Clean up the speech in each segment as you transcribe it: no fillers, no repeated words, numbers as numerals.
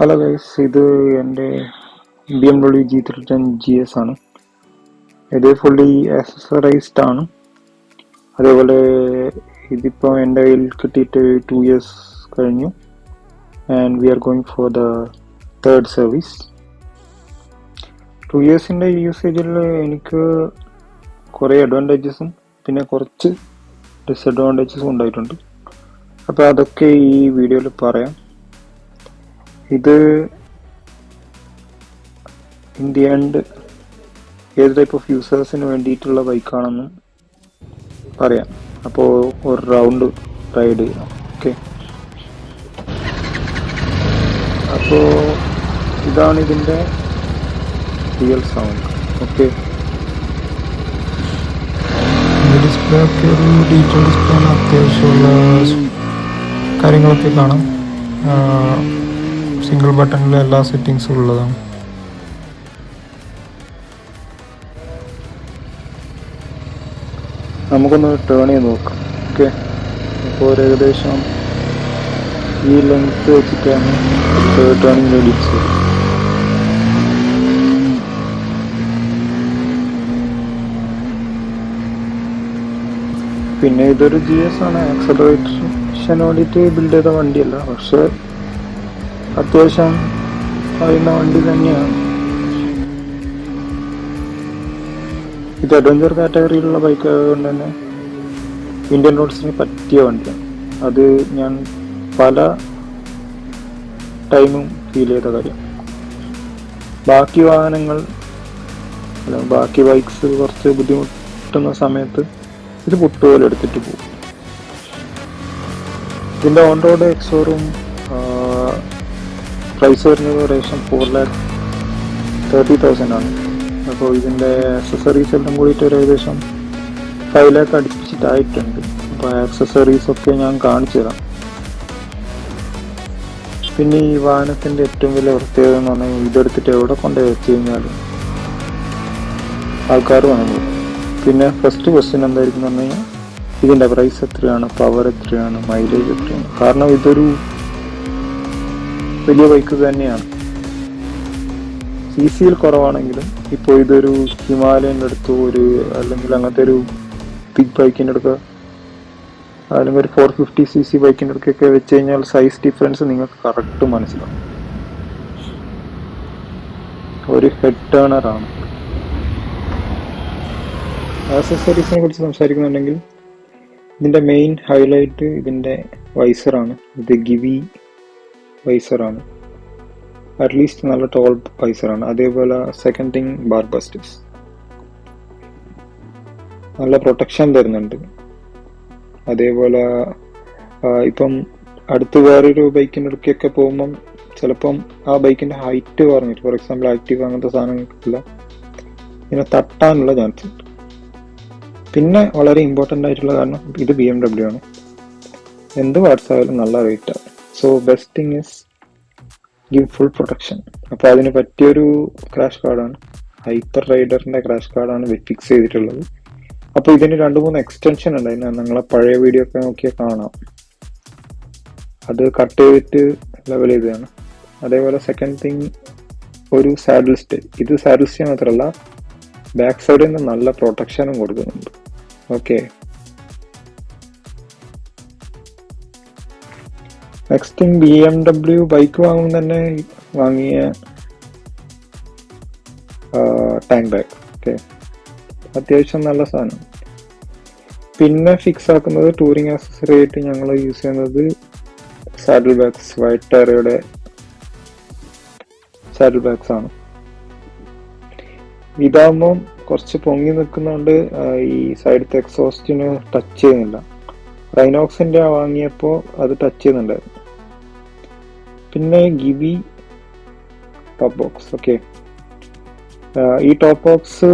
Hello guys, ഇത് എൻ്റെ BMW G310 GS ആണ്. ഇത് ഫുള്ളി ആക്സസറൈസ്ഡ് ആണ്. അതേപോലെ ഇതിപ്പോൾ എൻ്റെ കയ്യിൽ കിട്ടിയിട്ട് 2 years കഴിഞ്ഞു. And we are going for the third service. 2 yearsൻ്റെ യൂസേജിൽ എനിക്ക് കുറേ അഡ്വാൻറ്റേജസും പിന്നെ കുറച്ച് ഡിസഡ്വാൻറ്റേജസും ഉണ്ടായിട്ടുണ്ട്. അപ്പോൾ അതൊക്കെ ഈ വീഡിയോയിൽ പറയാം. ഇത് ഇൻ ദി എൻഡ് ഏത് ടൈപ്പ് ഓഫ് യൂസേഴ്സിന് വേണ്ടിയിട്ടുള്ള ബൈക്കാണെന്നും പറയാം. അപ്പോൾ ഒരു റൗണ്ട് റൈഡ് ചെയ്യാം. ഓക്കെ, അപ്പോൾ ഇതാണ് ഇതിൻ്റെ റിയൽ സൗണ്ട്. ഓക്കെ, ഡിസ്പ്ലേ ഒക്കെ ഒരു ഡീറ്റെയിൽ ഡിസ്പ്ലേ ആണ്. അത്യാവശ്യമുള്ള കാര്യങ്ങളൊക്കെ കാണാം. സിംഗിൾ ബട്ടണിൽ എല്ലാ സെറ്റിങ്സും ഉള്ളതാണ്. നമുക്കൊന്ന് ടേൺ ചെയ്ത് നോക്കാം. ഓക്കെ, അപ്പോൾ ഏകദേശം ഈ ലെങ്ത് വെച്ചിട്ടാണ് ടേണിങ് റേഡിയസ്. പിന്നെ ഇതൊരു GS ആണ്. ആക്സലറേഷന് വേണ്ടിയിട്ട് ബിൽഡ് ചെയ്ത വണ്ടിയല്ല, പക്ഷെ അത്യാവശ്യം അറിയുന്ന വണ്ടി തന്നെയാണ്. ഇത് അഡ്വഞ്ചർ കാറ്റഗറിയിലുള്ള ബൈക്ക് ആയതുകൊണ്ട് തന്നെ ഇന്ത്യൻ റോഡ്സിന് പറ്റിയ വണ്ടിയാണ്. അത് ഞാൻ പല ടൈമും ഫീൽ ചെയ്ത കാര്യം. ബാക്കി വാഹനങ്ങൾ ബാക്കി ബൈക്സ് കുറച്ച് ബുദ്ധിമുട്ടുന്ന സമയത്ത് ഇത് പുട്ടുപോലെ എടുത്തിട്ട് പോകും. ഇതിൻ്റെ ഓൺ റോഡ് എക്സോറും പ്രൈസ് വരുന്നത് ഏകദേശം 4,30,000 ആണ്. അപ്പോൾ ഇതിൻ്റെ ആക്സസറീസ് എല്ലാം കൂടിയിട്ട് ഒരു ഏകദേശം 5 lakh അടിച്ചിട്ടായിട്ടുണ്ട്. അപ്പോൾ ആക്സസറീസൊക്കെ ഞാൻ കാണിച്ചു തരാം. പിന്നെ ഈ വാഹനത്തിൻ്റെ ഏറ്റവും വലിയ പ്രത്യേകത എന്ന് പറഞ്ഞാൽ ഇതെടുത്തിട്ട് എവിടെ കൊണ്ടുപോയി വെച്ച് കഴിഞ്ഞാലും ആൾക്കാർ വാങ്ങും. പിന്നെ ഫസ്റ്റ് ക്വസ്റ്റ്യൻ എന്തായിരിക്കും എന്ന് പറഞ്ഞു കഴിഞ്ഞാൽ ഇതിൻ്റെ പ്രൈസ് എത്രയാണ്, പവർ എത്രയാണ്, മൈലേജ് എത്രയാണ്. കാരണം ഇതൊരു വലിയ ബൈക്ക് തന്നെയാണ്. CCയിൽ കുറവാണെങ്കിലും ഇപ്പോൾ ഇതൊരു ഹിമാലയൻ്റെ അടുത്ത് അല്ലെങ്കിൽ അങ്ങനത്തെ ഒരു ബിഗ് ബൈക്കിൻ്റെ അടുക്ക അല്ലെങ്കിൽ ഒരു 450cc ബൈക്കിൻ്റെ അടുക്കൊക്കെ വെച്ച് കഴിഞ്ഞാൽ സൈസ് ഡിഫറൻസ് നിങ്ങൾക്ക് കറക്റ്റ് മനസ്സിലാവും. ഒരു ഹെഡ് ടേണറാണ്. ആക്സസറീസിനെ കുറിച്ച് സംസാരിക്കുന്നുണ്ടെങ്കിൽ ഇതിൻ്റെ മെയിൻ ഹൈലൈറ്റ് ഇതിൻ്റെ വൈസറാണ്. ഇത് ഗിവി വൈസറാണ്. അറ്റ്ലീസ്റ്റ് നല്ല ടോൾ വൈസറാണ്. അതേപോലെ സെക്കൻഡ് തിങ് ബാർ ബസ്റ്റേഴ്സ് നല്ല പ്രൊട്ടക്ഷൻ തരുന്നുണ്ട്. അതേപോലെ ഇപ്പം അടുത്ത് വേറൊരു ബൈക്കിൻ്റെ അടുക്കൊക്കെ പോകുമ്പം ചിലപ്പം ആ ബൈക്കിൻ്റെ ഹൈറ്റ് പറഞ്ഞിട്ട്, ഫോർ എക്സാമ്പിൾ ആക്റ്റീവ് അങ്ങനത്തെ സാധനങ്ങൾക്കില്ല, ഇങ്ങനെ തട്ടാനുള്ള ചാൻസ് ഉണ്ട്. പിന്നെ വളരെ ഇമ്പോർട്ടൻ്റ് ആയിട്ടുള്ള കാരണം ഇത് BMW ആണ്. എന്ത് പാർട്സ് ആയാലും നല്ല റേറ്റാണ്. So best thing is give full protection. അപ്പോൾ അതിന് പറ്റിയൊരു ക്രാഷ് കാർഡാണ്, ഹൈപ്പർ റൈഡറിൻ്റെ ക്രാഷ് കാർഡാണ് ഫിക്സ് ചെയ്തിട്ടുള്ളത്. അപ്പോൾ ഇതിന് 2-3 എക്സ്റ്റൻഷൻ ഉണ്ടായിരുന്നു. നിങ്ങളെ പഴയ വീഡിയോ ഒക്കെ നോക്കിയാൽ കാണാം. അത് കട്ട് ചെയ്തിട്ട് ലെവൽ ചെയ്തതാണ്. അതേപോലെ സെക്കൻഡ് തിങ് ഒരു സാഡിൽ സ്റ്റേ. ഇത് സാഡിൽ സ്റ്റേ മാത്രമല്ല, ബാക്ക് സൈഡിൽ നിന്ന് നല്ല പ്രൊട്ടക്ഷനും കൊടുക്കുന്നുണ്ട്. Okay, next thing BMW bike വാങ്ങുമ്പോൾ തന്നെ വാങ്ങിയ ടാങ്ക് ബാഗ്. ഓക്കെ, അത്യാവശ്യം നല്ല സാധനം. പിന്നെ ഫിക്സ് ആക്കുന്നത് ടൂറിങ് ആക്സസറി ആയിട്ട് ഞങ്ങൾ യൂസ് ചെയ്യുന്നത് സാഡിൽ ബാഗ്സ്, വൈറ്റ് ടയറുടെ സാഡിൽ ബാഗ്സ് ആണ്. ഇതാകുമ്പോൾ കുറച്ച് പൊങ്ങി നിൽക്കുന്നതുകൊണ്ട് ഈ സൈഡത്തെ എക്സോസ്റ്റിന് ടച്ച് ചെയ്യുന്നില്ല. റൈനോക്സിൻ്റെ വാങ്ങിയപ്പോൾ അത് ടച്ച് ചെയ്യുന്നുണ്ടായിരുന്നു. പിന്നെ ഗിവി ടോപ്പ് ബോക്സ്. ഓക്കെ, ഈ top box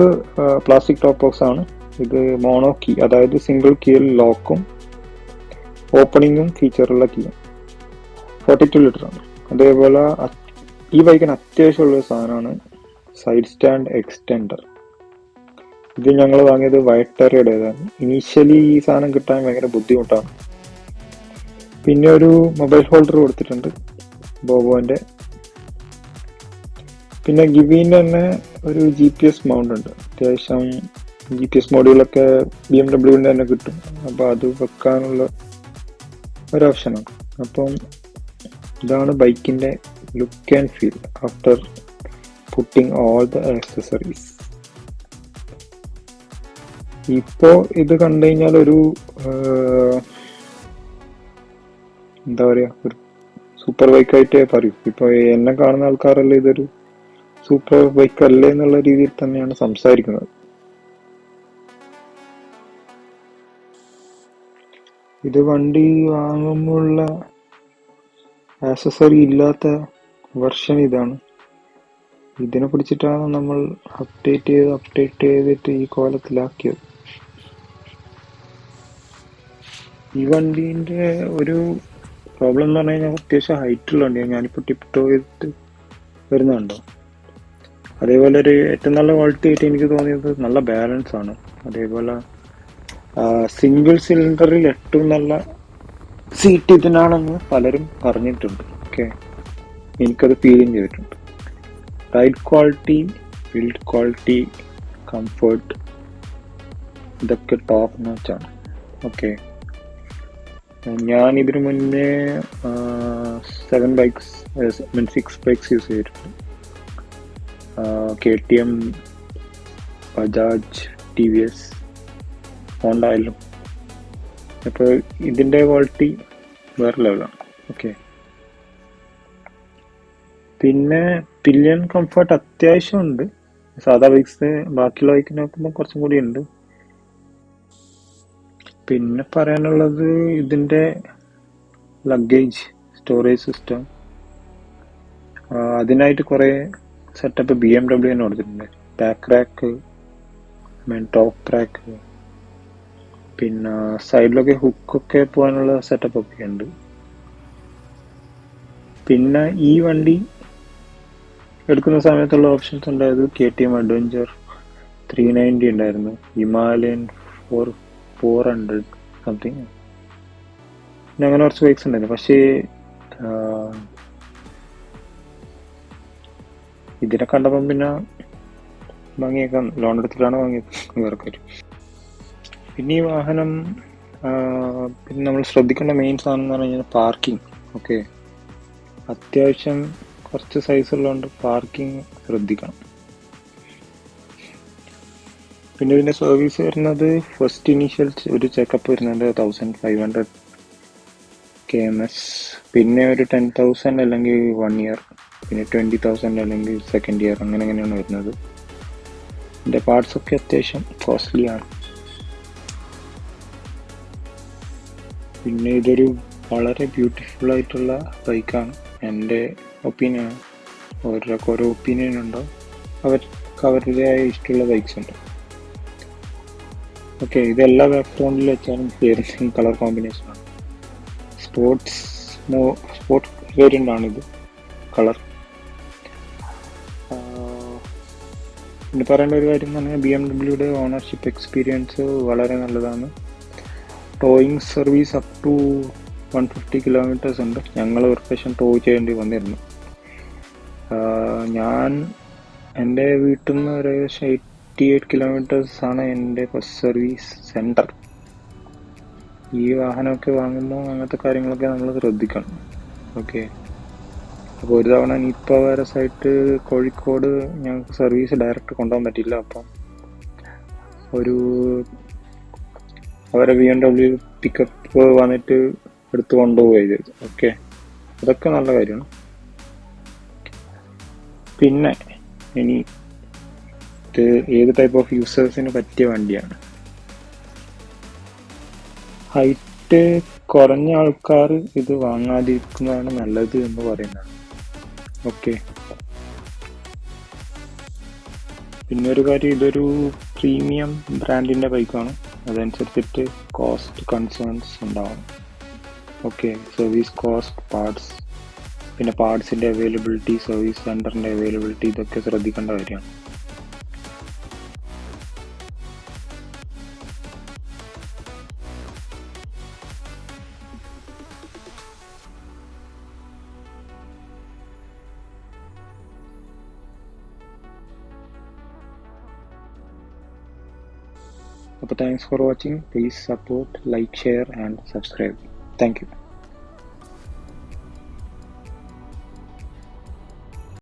plastic top box ആണ്. ഇത് മോണോ കീ, അതായത് സിംഗിൾ കീയിൽ ലോക്കും ഓപ്പണിങ്ങും ഫീച്ചറുള്ള കീയും. 42 ലിറ്റർ ആണ്. അതേപോലെ ഈ ബൈക്കിന് അത്യാവശ്യമുള്ളൊരു സാധനമാണ് സൈഡ് സ്റ്റാൻഡ് എക്സ്റ്റെൻഡർ. ഇത് ഞങ്ങൾ വാങ്ങിയത് വൈറ്റ് ടയറുടേതാണ്. ഇനീഷ്യലി ഈ സാധനം കിട്ടാൻ ഭയങ്കര ബുദ്ധിമുട്ടാണ്. പിന്നെ ഒരു മൊബൈൽ ഹോൾഡർ കൊടുത്തിട്ടുണ്ട് ബോബോൻ്റെ. പിന്നെ ഗിവിൻ്റെ തന്നെ ഒരു GPS മൗണ്ട് ഉണ്ട്. അത്യാവശ്യം GPS മോഡ്യൂളൊക്കെ BMW തന്നെ കിട്ടും. അപ്പോൾ അത് വെക്കാനുള്ള ഒരു ഓപ്ഷനാണ്. അപ്പം ഇതാണ് ബൈക്കിൻ്റെ look and feel after putting all the accessories. ഇപ്പോൾ ഇത് കണ്ടു കഴിഞ്ഞാൽ ഒരു എന്താ പറയുക, ഒരു സൂപ്പർ ബൈക്കായിട്ടേ പറയൂ. ഇപ്പോൾ എന്നെ കാണുന്ന ആൾക്കാരെല്ലാം ഇതൊരു സൂപ്പർ ബൈക്ക് അല്ലേ എന്നുള്ള രീതിയിൽ തന്നെയാണ് സംസാരിക്കുന്നത്. ഇത് വണ്ടി വാങ്ങുമ്പോഴുള്ള ആക്സസറി ഇല്ലാത്ത വെർഷൻ ഇതാണ്. ഇതിനെ പിടിച്ചിട്ടാണ് നമ്മൾ അപ്ഡേറ്റ് ചെയ്തിട്ട് ഈ കോലത്തിലാക്കിയത്. ഈ വണ്ടീൻ്റെ ഒരു പ്രോബ്ലം എന്ന് പറഞ്ഞു കഴിഞ്ഞാൽ അത്യാവശ്യം ഹൈറ്റുള്ള വണ്ടിയാണ്. ഞാനിപ്പോൾ ടിപ്പ് ടോ ചെയ്തിട്ട് വരുന്നുണ്ടോ. അതേപോലെ ഒരു ഏറ്റവും നല്ല ക്വാളിറ്റി ആയിട്ട് എനിക്ക് തോന്നിയത് നല്ല ബാലൻസ് ആണ്. അതേപോലെ സിംഗിൾ സിലിണ്ടറിൽ ഏറ്റവും നല്ല സീറ്റ് ഇതിനാണെന്ന് പലരും പറഞ്ഞിട്ടുണ്ട്. ഓക്കെ, എനിക്കത് ഫീലിംഗ് ചെയ്തിട്ടുണ്ട്. Ride quality, build quality, comfort, ഇതൊക്കെ ടോപ്പ് നോച്ചാണ്. ഓക്കെ, ഞാൻ ഇതിനു മുന്നേ 6 ബൈക്സ് യൂസ് ചെയ്തിട്ടുണ്ട്. KTM, ബജാജ്, TVS, ഹോണ്ട ആയാലും. അപ്പോൾ ഇതിൻ്റെ ക്വാളിറ്റി വേറെ ലെവലാണ്. ഓക്കെ, പിന്നെ പില്ലിയൻ കംഫർട്ട് അത്യാവശ്യം ഉണ്ട്. സാധാ ബൈക്സ് ബാക്കിയുള്ള ബൈക്കിനെ നോക്കുമ്പോൾ കുറച്ചും കൂടി ഉണ്ട്. പിന്നെ പറയാനുള്ളത് ഇതിൻ്റെ ലഗേജ് സ്റ്റോറേജ് സിസ്റ്റം. അതിനായിട്ട് കുറേ സെറ്റപ്പ് BMW തന്നെ കൊടുത്തിട്ടുണ്ട്. ബാക്ക് റാക്ക്, ടോപ്പ് റാക്ക്, പിന്നെ സൈഡിലൊക്കെ ഹുക്കൊക്കെ പോകാനുള്ള സെറ്റപ്പ് ഒക്കെ ഉണ്ട്. പിന്നെ ഈ വണ്ടി എടുക്കുന്ന സമയത്തുള്ള ഓപ്ഷൻസ് ഉണ്ടായത് KTM അഡ്വഞ്ചർ 390 ഉണ്ടായിരുന്നു, ഹിമാലയൻ 400 സംതിങ്, പിന്നെ അങ്ങനെ കുറച്ച് ബൈക്സ് ഉണ്ടായിരുന്നു. പക്ഷേ ഇതിനെ കണ്ടപ്പം പിന്നെ വാങ്ങിയേക്കാം, ലോൺ എടുത്തിട്ടാണ് വാങ്ങിയത് വേറെ കാര്യം. പിന്നെ ഈ വാഹനം പിന്നെ നമ്മൾ ശ്രദ്ധിക്കേണ്ട മെയിൻ സാധനം എന്ന് പറഞ്ഞു കഴിഞ്ഞാൽ പാർക്കിംഗ്. ഓക്കെ, അത്യാവശ്യം കുറച്ച് സൈസ് ഉള്ളതുകൊണ്ട് പാർക്കിംഗ് ശ്രദ്ധിക്കണം. പിന്നെ ഇതിൻ്റെ സർവീസ് വരുന്നത് ഫസ്റ്റ് ഇനീഷ്യൽ ഒരു ചെക്കപ്പ് വരുന്നത് 1500 kms, പിന്നെ ഒരു 10,000 അല്ലെങ്കിൽ 1 year, പിന്നെ 20,000 അല്ലെങ്കിൽ സെക്കൻഡ് ഇയർ, അങ്ങനെയാണ് വരുന്നത്. ഇതിൻ്റെ പാർട്സ് ഒക്കെ അത്യാവശ്യം കോസ്റ്റ്ലി ആണ്. പിന്നെ ഇതൊരു വളരെ ബ്യൂട്ടിഫുൾ ആയിട്ടുള്ള ബൈക്കാണ്, എൻ്റെ ഒപ്പീനിയൻ. ഓരോക്കെ ഓരോ ഒപ്പീനിയൻ ഉണ്ടോ, അവരുടേതായ ഇഷ്ടമുള്ള ബൈക്സ് ഉണ്ട്. ഓക്കെ, ഇതെല്ലാ ബാക്ക്ഗ്രൗണ്ടിൽ വെച്ചാലും ചേരുന്ന കളർ കോമ്പിനേഷനാണ്. സ്പോർട്സ് വേരിയൻ്റ് ആണിത് കളർ. പിന്നെ പറയേണ്ട ഒരു കാര്യം എന്ന് പറഞ്ഞാൽ BMW ഓണർഷിപ്പ് എക്സ്പീരിയൻസ് വളരെ നല്ലതാണ്. Towing service up to 150 kilometres ഉണ്ട്. ഞങ്ങൾ ഒരു പ്രാവശ്യം ടോ ചെയ്യേണ്ടി വന്നിരുന്നു. ഞാൻ എൻ്റെ വീട്ടിൽ നിന്ന് ഏകദേശം 88 കിലോമീറ്റേഴ്സ് ആണ് എൻ്റെ ഫസ്റ്റ് സർവീസ് സെൻറ്റർ. ഈ വാഹനമൊക്കെ വാങ്ങുമ്പോൾ അങ്ങനത്തെ കാര്യങ്ങളൊക്കെ നമ്മൾ ശ്രദ്ധിക്കണം. ഓക്കെ, അപ്പോൾ ഒരു തവണ നിപ്പ വൈറസ് ആയിട്ട് കോഴിക്കോട് ഞങ്ങൾക്ക് സർവീസ് ഡയറക്റ്റ് കൊണ്ടുപോകാൻ പറ്റില്ല. അപ്പം അവരെ BMW പിക്കപ്പ് വന്നിട്ട് എടുത്ത് കൊണ്ടുപോവുകയാണ് ചെയ്തത്. ഓക്കെ, അതൊക്കെ നല്ല കാര്യമാണ്. പിന്നെ ഇനി ഇത് ഏത് ടൈപ്പ് ഓഫ് യൂസേഴ്സിന് പറ്റിയ വണ്ടിയാണ്. ഹൈറ്റ് കുറഞ്ഞ ആൾക്കാർ ഇത് വാങ്ങാതിരിക്കുന്നതാണ് നല്ലത് എന്ന് പറയുന്നതാണ്. ഓക്കെ, പിന്നെ ഒരു കാര്യം, ഇതൊരു പ്രീമിയം ബ്രാൻഡിൻ്റെ ബൈക്കാണ്. അതനുസരിച്ചിട്ട് കോസ്റ്റ് കൺസേൺസ് ഉണ്ടാവും. ഓക്കെ, സർവീസ് കോസ്റ്റ്, പാർട്സ്, പിന്നെ പാർട്സിൻ്റെ അവൈലബിലിറ്റി, സർവീസ് സെൻറ്ററിൻ്റെ അവൈലബിലിറ്റി, ഇതൊക്കെ ശ്രദ്ധിക്കേണ്ട കാര്യമാണ്. അപ്പോൾ thanks for watching. Please support, like, share and subscribe. Thank you.